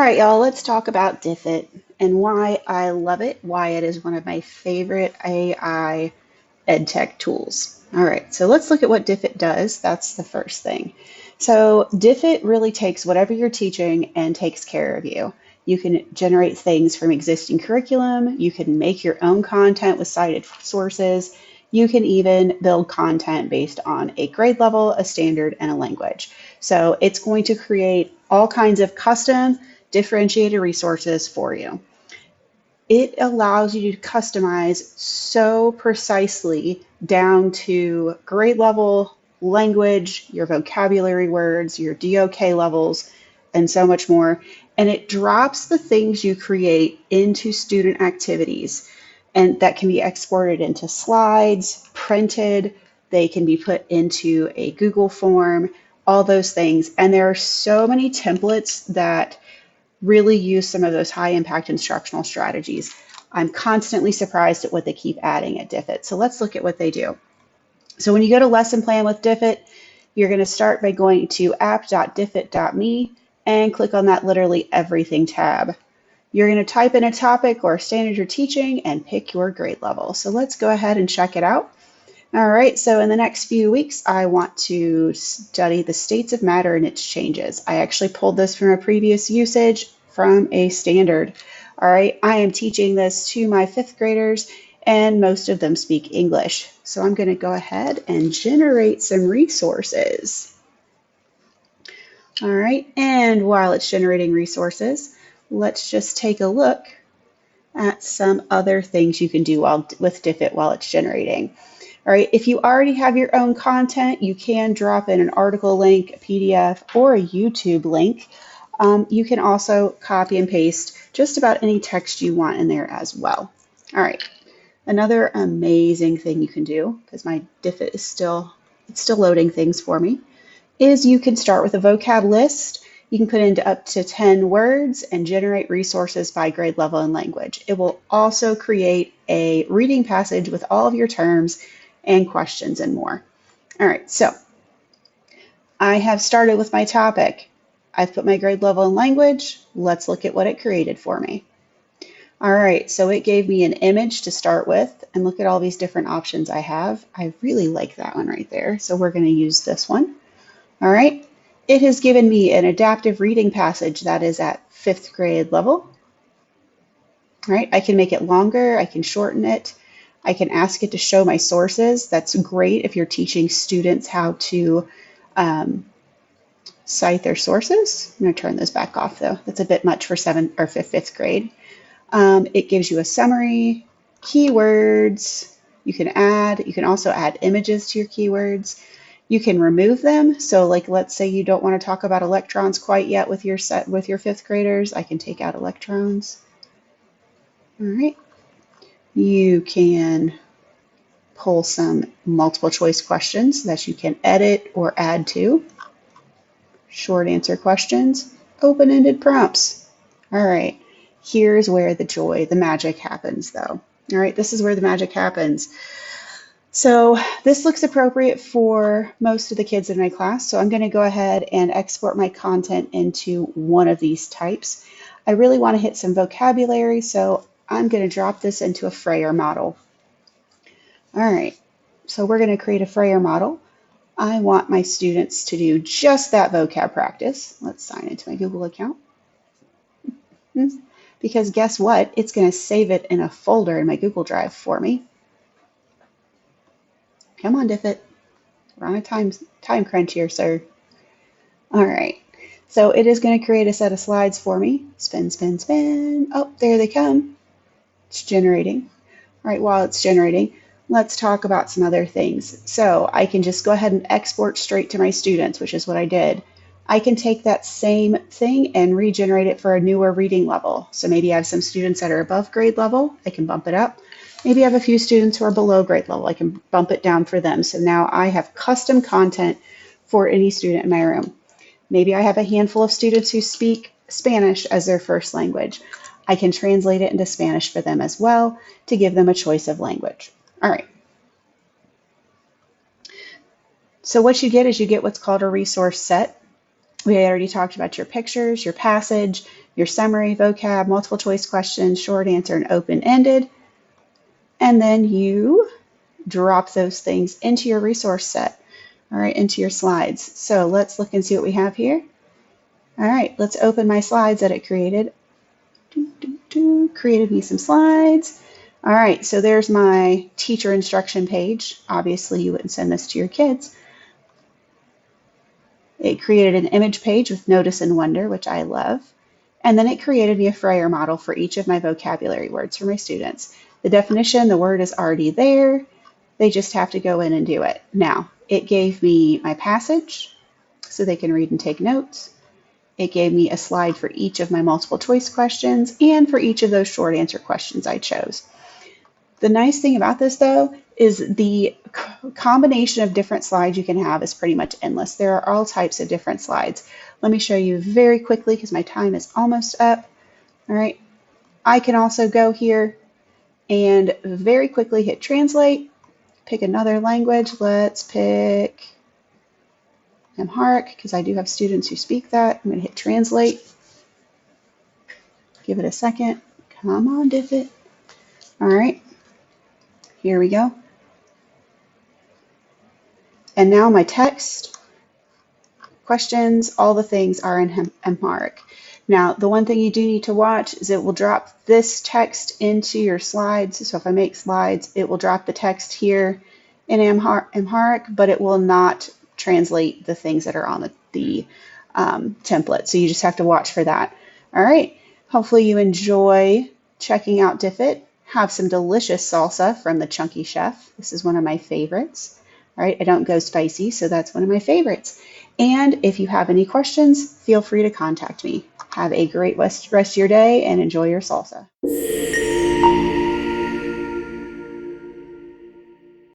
right, y'all, let's talk about Diffit and why I love it, why it is one of my favorite AI edtech tools. All right, so let's look at what Diffit does. That's the first thing. So Diffit really takes whatever you're teaching and takes care of you. You can generate things from existing curriculum. You can make your own content with cited sources. You can even build content based on a grade level, a standard, and a language. So it's going to create all kinds of custom differentiated resources for you. It allows you to customize so precisely down to grade level, language, your vocabulary words, your DOK levels, and so much more. And it drops the things you create into student activities, and that can be exported into slides, printed, they can be put into a Google form, all those things. And there are so many templates that really use some of those high impact instructional strategies. I'm constantly surprised at what they keep adding at Diffit. So let's look at what they do. So when you go to lesson plan with Diffit, you're going to start by going to app.diffit.me and click on that literally everything tab. You're going to type in a topic or a standard you're teaching and pick your grade level. So let's go ahead and check it out. All right, so in the next few weeks, I want to study the states of matter and its changes. I actually pulled this from a previous usage from a standard. All right, I am teaching this to my fifth graders, and most of them speak English. So I'm going to go ahead and generate some resources. All right, and while it's generating resources, let's just take a look at some other things you can do with Diffit while it's generating. All right, if you already have your own content, you can drop in an article link, a PDF, or a YouTube link. You can also copy and paste just about any text you want in there as well. All right, another amazing thing you can do, because my Diffit is still loading things for me, is you can start with a vocab list. You can put into up to 10 words and generate resources by grade level and language. It will also create a reading passage with all of your terms and questions and more. All right, so I have started with my topic. I've put my grade level and language. Let's look at what it created for me. All right, so it gave me an image to start with, and look at all these different options I have. I really like that one right there, so we're going to use this one. All right, it has given me an adaptive reading passage that is at fifth grade level. All right, I can make it longer, I can shorten it. I can ask it to show my sources. That's great if you're teaching students how to cite their sources. I'm going to turn those back off though. That's a bit much for fifth grade. It gives you a summary, keywords. You can also add images to your keywords. You can remove them. So like, let's say you don't want to talk about electrons quite yet with your fifth graders. I can take out electrons. All right. You can pull some multiple choice questions that you can edit or add to. Short answer questions, open-ended prompts. All right, here's where the magic happens though. All right, this is where the magic happens. So this looks appropriate for most of the kids in my class. So I'm going to go ahead and export my content into one of these types. I really want to hit some vocabulary, so I'm going to drop this into a Frayer model. All right, so we're going to create a Frayer model. I want my students to do just that vocab practice. Let's sign into my Google account. Because guess what? It's going to save it in a folder in my Google Drive for me. Come on, Diffit. We're on a time crunch here, sir. All right. So it is going to create a set of slides for me. Spin, spin, spin. Oh, there they come. It's generating. All right, while it's generating, let's talk about some other things. So I can just go ahead and export straight to my students, which is what I did. I can take that same thing and regenerate it for a newer reading level. So maybe I have some students that are above grade level. I can bump it up. Maybe I have a few students who are below grade level. I can bump it down for them. So now I have custom content for any student in my room. Maybe I have a handful of students who speak Spanish as their first language. I can translate it into Spanish for them as well to give them a choice of language. All right. So what you get is you get what's called a resource set. We already talked about your pictures, your passage, your summary, vocab, multiple choice questions, short answer, and open-ended. And then you drop those things into your resource set, all right, into your slides. So let's look and see what we have here. All right, let's open my slides that it created. Created me some slides. All right, so there's my teacher instruction page. Obviously, you wouldn't send this to your kids. It created an image page with notice and wonder, which I love. And then it created me a Frayer model for each of my vocabulary words for my students. The definition, the word is already there. They just have to go in and do it. Now, it gave me my passage so they can read and take notes. It gave me a slide for each of my multiple choice questions and for each of those short answer questions I chose. The nice thing about this, though, is the combination of different slides you can have is pretty much endless. There are all types of different slides. Let me show you very quickly because my time is almost up. All right, I can also go here and very quickly hit translate, pick another language. Let's pick Amharic because I do have students who speak that. I'm going to hit translate. Give it a second. Come on, Diffit. All right, here we go. And now my text, questions, all the things are in Amharic. Now, the one thing you do need to watch is it will drop this text into your slides. So if I make slides, it will drop the text here in Amharic, but it will not translate the things that are on the template. So you just have to watch for that. All right. Hopefully you enjoy checking out Diffit. Have some delicious salsa from the Chunky Chef. This is one of my favorites. All right, I don't go spicy, so that's one of my favorites. And if you have any questions, feel free to contact me. Have a great rest of your day and enjoy your salsa.